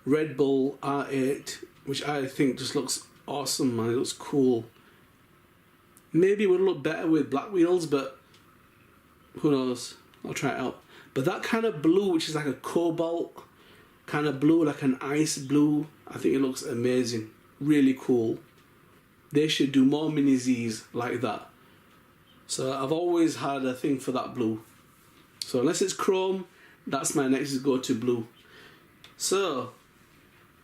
Redbull R8, which I think just looks awesome, man. It looks cool. Maybe it would look better with black wheels, but who knows? I'll try it out. But that kind of blue, which is like a cobalt kind of blue, like an ice blue, I think it looks amazing. Really cool. They should do more Mini Zs like that. So I've always had a thing for that blue. So unless it's chrome, that's my next go-to blue. So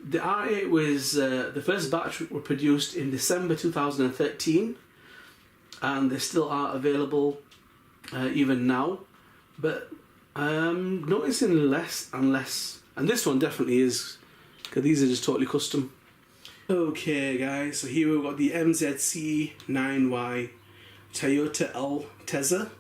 the R8 was, the first batch were produced in December 2013, and they still are available even now. But I'm noticing less and less, and this one definitely is, because these are just totally custom. Okay guys, so here we've got the MZC9Y Toyota Altezza.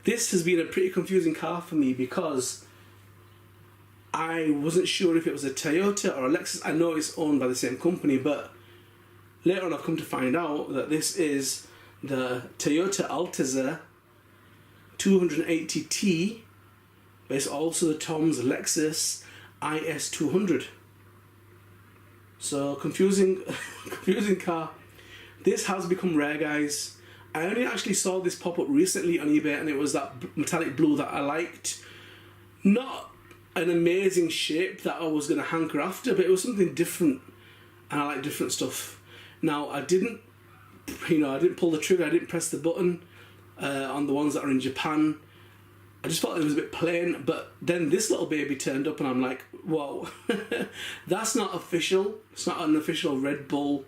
This has been a pretty confusing car for me because I wasn't sure if it was a Toyota or a Lexus. I know it's owned by the same company, but later on I've come to find out that this is the Toyota Altezza 280T, but it's also the Tom's Lexus IS200. So confusing car. This has become rare, guys. I only actually saw this pop up recently on eBay, and it was that metallic blue that I liked. Not an amazing shape that I was going to hanker after, but it was something different, and I like different stuff. Now I didn't pull the trigger, I didn't press the button on the ones that are in Japan. I just thought it was a bit plain, but then this little baby turned up and I'm like, whoa, that's not official. It's not an official Red Bull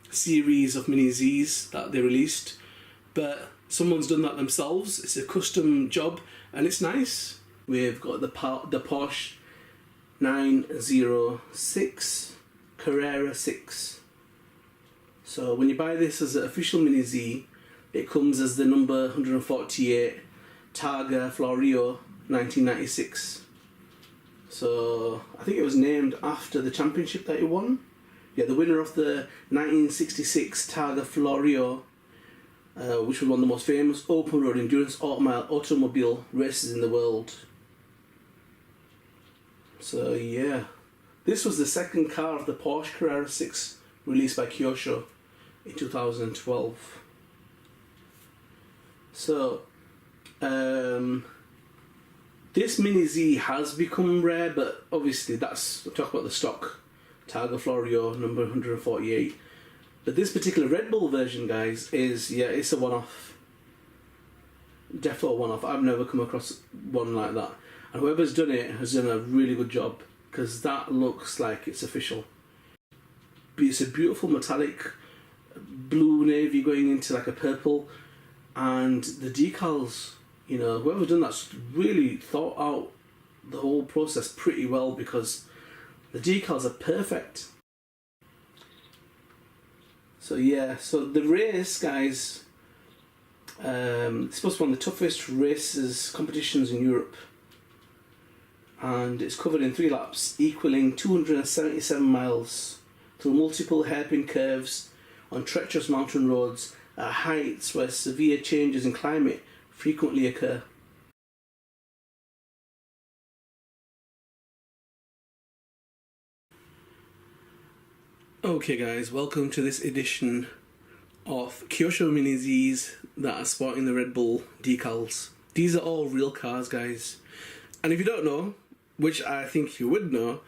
series of Mini Zs that they released, but someone's done that themselves. It's a custom job and it's nice. We've got the Porsche 906 Carrera 6. So when you buy this as an official Mini Z, it comes as the number 148 Targa Florio 1996. So I think it was named after the championship that he won. Yeah, the winner of the 1966 Targa Florio, which was one of the most famous open road endurance automobile races in the world. So yeah, this was the second car of the Porsche Carrera 6 released by Kyosho in 2012. So this Mini Z has become rare, but obviously that's, we'll talk about the stock Targa Florio number 148. But this particular Red Bull version, guys, is, yeah, it's a one-off. Definitely a one-off. I've never come across one like that. And whoever's done it has done a really good job, because that looks like it's official. But it's a beautiful metallic blue navy going into like a purple, and the decals, you know, whoever's done that's really thought out the whole process pretty well, because the decals are perfect. So yeah, so the race, guys, it's supposed to be one of the toughest races, competitions in Europe, and it's covered in 3 laps, equaling 277 miles through multiple hairpin curves on treacherous mountain roads at heights where severe changes in climate frequently occur. Okay guys, welcome to this edition of Kyosho Mini Zs that are sporting the Red Bull decals. These are all real cars, guys. And if you don't know, which I think you would know,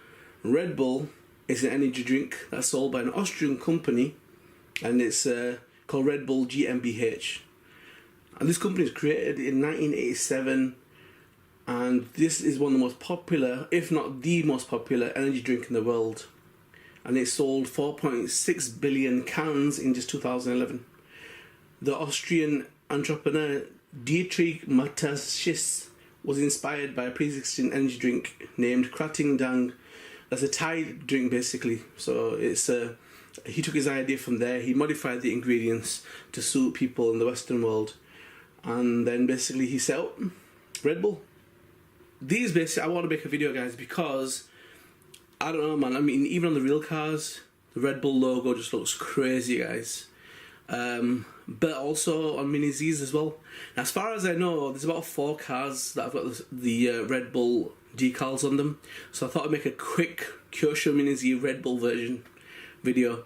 Red Bull is an energy drink that's sold by an Austrian company, and it's called Red Bull GmbH. And this company was created in 1987, and this is one of the most popular, if not the most popular, energy drink in the world. And it sold 4.6 billion cans in just 2011. The Austrian entrepreneur Dietrich Mateschitz was inspired by a pre-existing energy drink named Krating Dang. That's a Thai drink basically. So it's he took his idea from there. He modified the ingredients to suit people in the Western world, and then basically he set up Red Bull. These basically, I want to make a video, guys, because I don't know, man. I mean, even on the real cars, the Red Bull logo just looks crazy, guys. But also on Mini Zs as well. Now, as far as I know, there's about 4 cars that have got the Red Bull decals on them. So I thought I'd make a quick Kyosho Mini Z Redbull version video,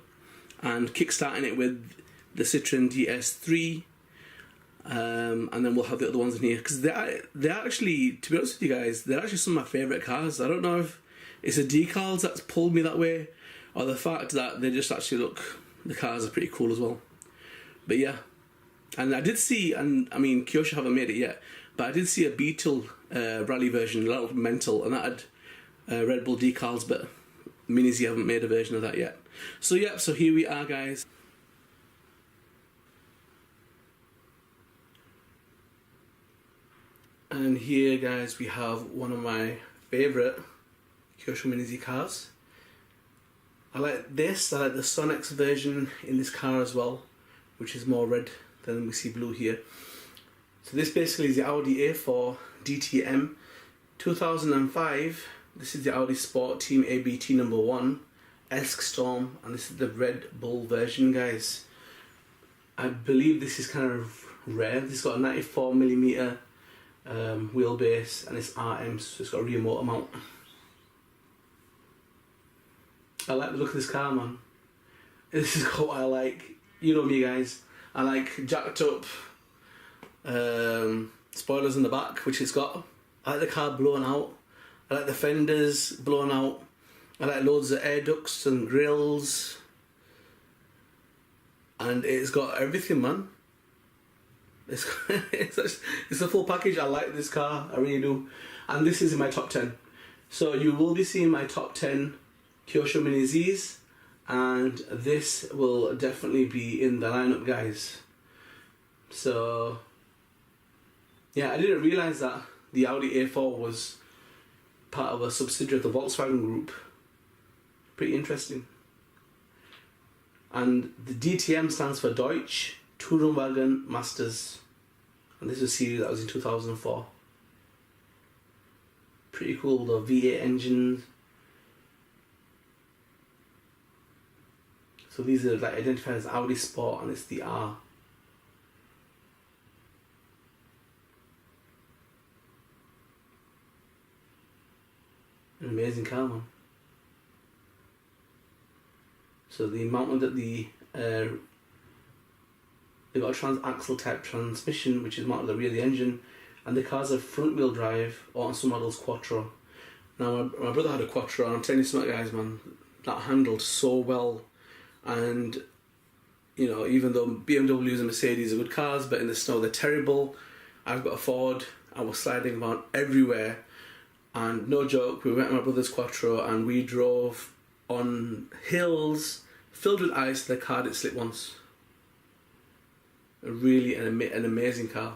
and kickstarting it with the Citroen DS3, and then we'll have the other ones in here, because they're actually, to be honest with you guys, they're actually some of my favourite cars. I don't know if it's the decals that's pulled me that way, or the fact that they just actually look, the cars are pretty cool as well. But yeah, and I did see, and I mean Kyosho haven't made it yet, but I did see a Beetle rally version, a little mental, and that had Red Bull decals, but Mini Z haven't made a version of that yet. So yeah, so here we are, guys. And here, guys, we have one of my favourite Kyosho Mini Z cars. I like this, I like the Sonex version in this car as well, which is more red than we see blue here. So this basically is the Audi A4 DTM 2005. This is the Audi Sport Team ABT number 1 Esk Storm, and this is the Red Bull version, guys. I believe this is kind of rare. This has got a 94mm wheelbase, and it's RM, so it's got a rear motor mount. I like the look of this car, man. This is what I like. You know me, guys. I like jacked up spoilers in the back, which it's got. I like the car blown out. I like the fenders blown out. I like loads of air ducts and grills. And it's got everything, man. It's a full package. I like this car, I really do. And this is in my top 10. So you will be seeing my top 10 Kyosho Mini Zs, and this will definitely be in the lineup, guys. So yeah, I didn't realise that the Audi A4 was part of a subsidiary of the Volkswagen Group. Pretty interesting. And the DTM stands for Deutsche Tourenwagen Masters, and this is a series that was in 2004. Pretty cool, the V8 engine. So these are like identified as Audi Sport, and it's the R. An amazing car, man. So the mounted at the they've got a transaxle type transmission, which is mounted at the rear of the engine, and the car's a front wheel drive, or on some models quattro. Now my brother had a quattro, and I'm telling you something, guys, man, that handled so well. And you know, even though BMWs and Mercedes are good cars, but in the snow they're terrible. I've got a Ford. I was sliding around everywhere, and no joke, we went on my brother's quattro and we drove on hills filled with ice. The car did slip once. Really an amazing car.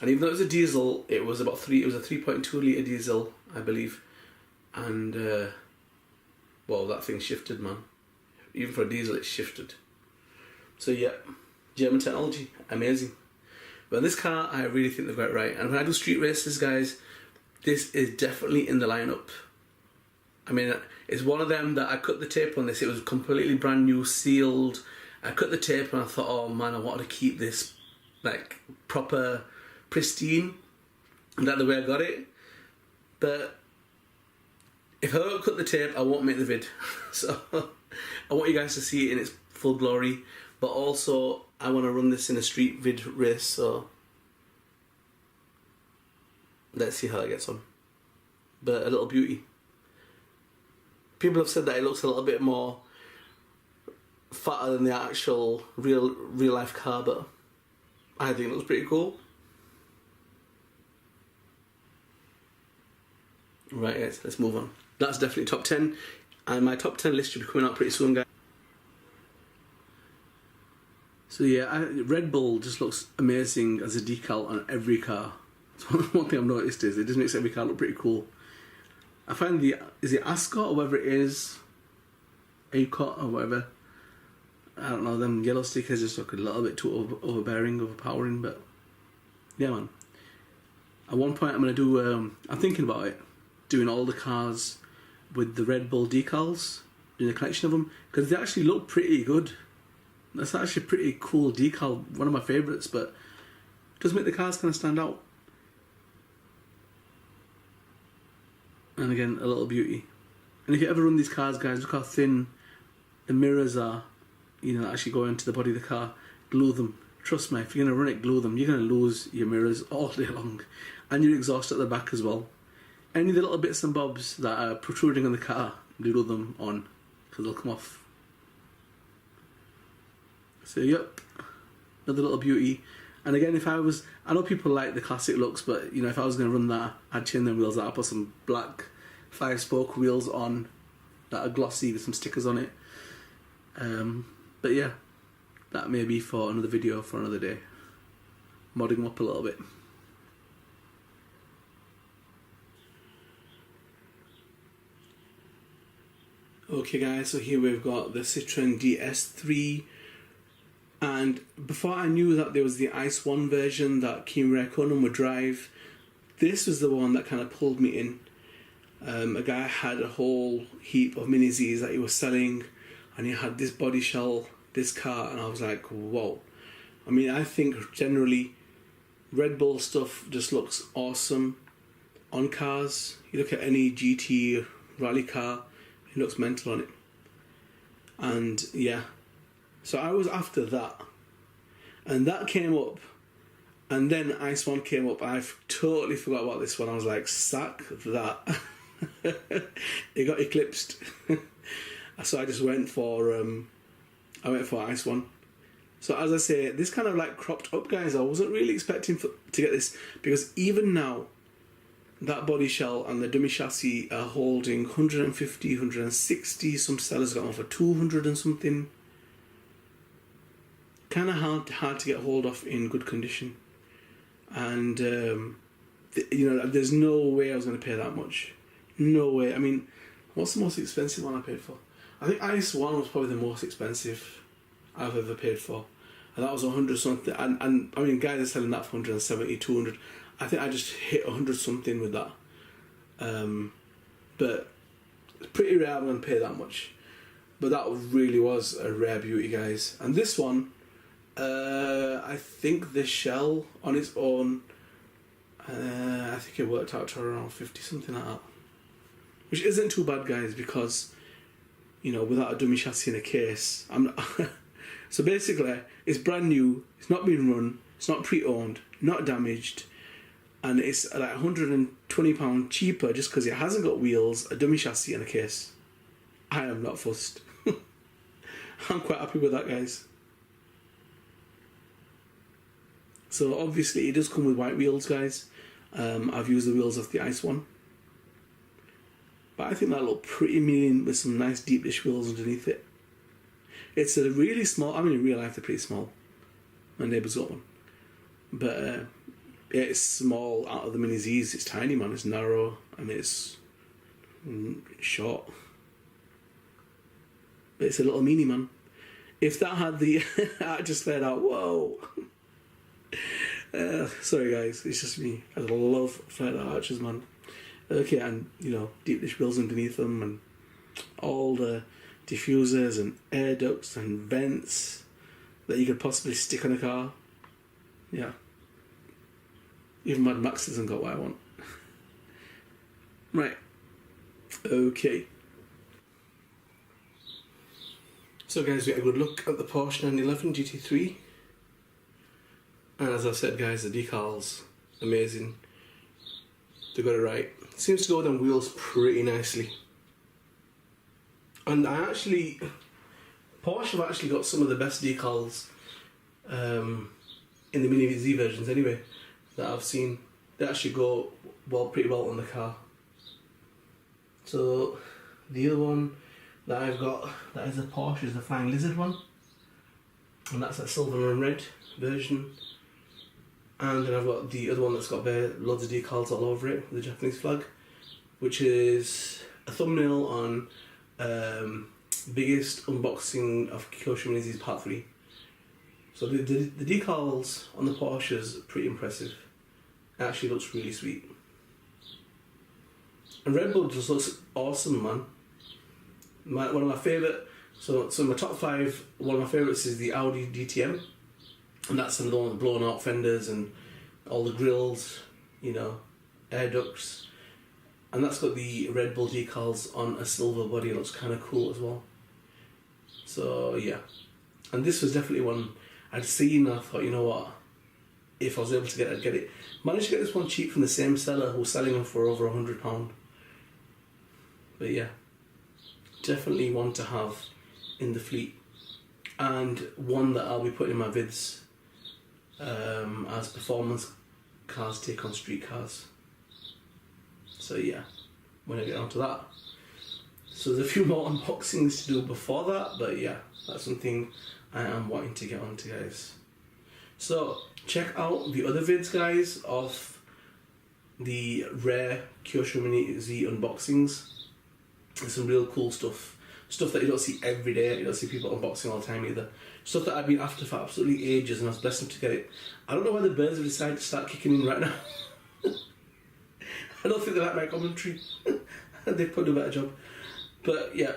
And even though it was a diesel, it was about it was a 3.2 litre diesel, I believe. And well, that thing shifted, man. Even for a diesel, it shifted. So yeah, German technology, amazing. But this car, I really think they've got it right. And when I do street races, guys, this is definitely in the lineup. I mean, it's one of them that I cut the tape on this. It was completely brand new, sealed. I cut the tape and I thought, oh man, I wanted to keep this like proper pristine, and that's the way I got it. But if I don't cut the tape, I won't make the vid. So I want you guys to see it in its full glory, but also I want to run this in a street vid race, so let's see how that gets on. But a little beauty. People have said that it looks a little bit more fatter than the actual real life car, but I think it looks pretty cool. Right, guys, let's move on. That's definitely top 10, and my top 10 list should be coming out pretty soon, guys. So yeah, Red Bull just looks amazing as a decal on every car. It's one thing I've noticed is it just makes every car look pretty cool. I find is it Ascot or whatever it is, Acot or whatever, I don't know, them yellow stickers just look a little bit too overpowering, but yeah, man. At one point I'm going to do, I'm thinking about it, doing all the cars with the Red Bull decals, doing a collection of them, because they actually look pretty good. That's actually a pretty cool decal, one of my favourites, but it does make the cars kind of stand out. And again, a little beauty. And if you ever run these cars, guys, look how thin the mirrors are, you know, actually go into the body of the car. Glue them. Trust me, if you're going to run it, glue them. You're going to lose your mirrors all day long. And your exhaust at the back as well. Any of the little bits and bobs that are protruding on the car, glue them on, because they'll come off. So, yep, another little beauty. And again, if I was, I know people like the classic looks, but you know, if I was going to run that, I'd change them wheels out. I'd put some black 5-spoke wheels on that are glossy with some stickers on it. But yeah, that may be for another video for another day. Modding them up a little bit. Okay guys, so here we've got the Citroen DS3, and before I knew that there was the Ice 1 version that Kimi Räikkönen would drive, this was the one that kind of pulled me in. A guy had a whole heap of Mini Zs that he was selling, and he had this body shell, this car, and I was like, whoa. I mean, I think generally Redbull stuff just looks awesome on cars. You look at any GT rally car, it looks mental on it. And yeah, so I was after that, and that came up, and then Ice 1 came up. I totally forgot about this one. I was like, sack that. It got eclipsed. So I just went for Ice 1. So as I say, this kind of like cropped up, guys. I wasn't really expecting to get this, because even now that body shell and the dummy chassis are holding 150, 160. Some sellers got one for 200 and something. Kind of hard to get hold of in good condition. And you know, there's no way I was going to pay that much. No way. I mean, what's the most expensive one I paid for? I think Ice 1 was probably the most expensive I've ever paid for, and that was 100 something. And I mean, guys are selling that for 170, 200. I think I just hit 100 something with that. But it's pretty rare I'm going to pay that much. But that really was a rare beauty, guys. And this one, I think the shell on its own, I think it worked out to around 50, something like that. Which isn't too bad, guys, because, you know, without a dummy chassis in a case, I'm not so basically, it's brand new, it's not been run, it's not pre-owned, not damaged, and it's like £120 cheaper just because it hasn't got wheels, a dummy chassis and a case. I am not fussed. I'm quite happy with that, guys. So obviously it does come with white wheels, guys. I've used the wheels of the Ice 1. But I think that look pretty mean with some nice deep dish wheels underneath it. It's a really small, I mean in real life they're pretty small. My neighbour's got one. But yeah, it's small out of the Mini Zs. It's tiny, man. It's narrow and it's short. But it's a little mini, man. If that had the, I just flared out, whoa. Sorry guys, it's just me. I love flared out arches, man. Okay, and you know, deep dish wheels underneath them, and all the diffusers and air ducts and vents that you could possibly stick on a car. Yeah. Even Mad Max hasn't got what I want. Right. Okay. So guys, we had a good look at the Porsche 911 GT3. And as I said, guys, the decals, amazing. They got it right. Seems to go down wheels pretty nicely. And Porsche have actually got some of the best decals in the Mini Z versions anyway, that I've seen. They actually go pretty well on the car. So the other one that I've got that is a Porsche is the Flying Lizard one. And that's a silver and red version. And then I've got the other one that's got loads of decals all over it with the Japanese flag, which is a thumbnail on biggest unboxing of Kyosho Mini Z's Part 3. So the decals on the Porsche is pretty impressive. It actually looks really sweet. And Redbull just looks awesome, man. One of my favourite, so my top 5, one of my favourites is the Audi DTM. And that's some of the ones blown out fenders and all the grills, you know, air ducts. And that's got the Redbull decals on a silver body. It looks kind of cool as well. So yeah, and this was definitely one I'd seen and I thought, you know what, if I was able to get it, I'd get it. Managed to get this one cheap from the same seller who was selling them for over £100. But yeah, definitely one to have in the fleet, and one that I'll be putting in my vids as performance cars take on street cars. So yeah, when I get onto that. So there's a few more unboxings to do before that, but yeah, that's something I am wanting to get onto, guys. So check out the other vids, guys, of the rare Kyosho Mini Z unboxings. There's some real cool stuff. Stuff that you don't see every day, you don't see people unboxing all the time either. Stuff that I've been after for absolutely ages, and I was blessed to get it. I don't know why the birds have decided to start kicking in right now. I don't think they like my commentary. They put a better job. But yeah,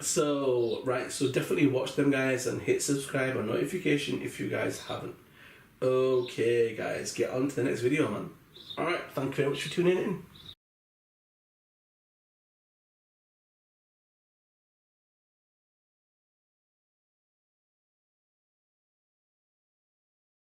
so definitely watch them, guys, and hit subscribe and notification if you guys haven't. Okay, guys, get on to the next video, man. Alright, thank you very much for tuning in.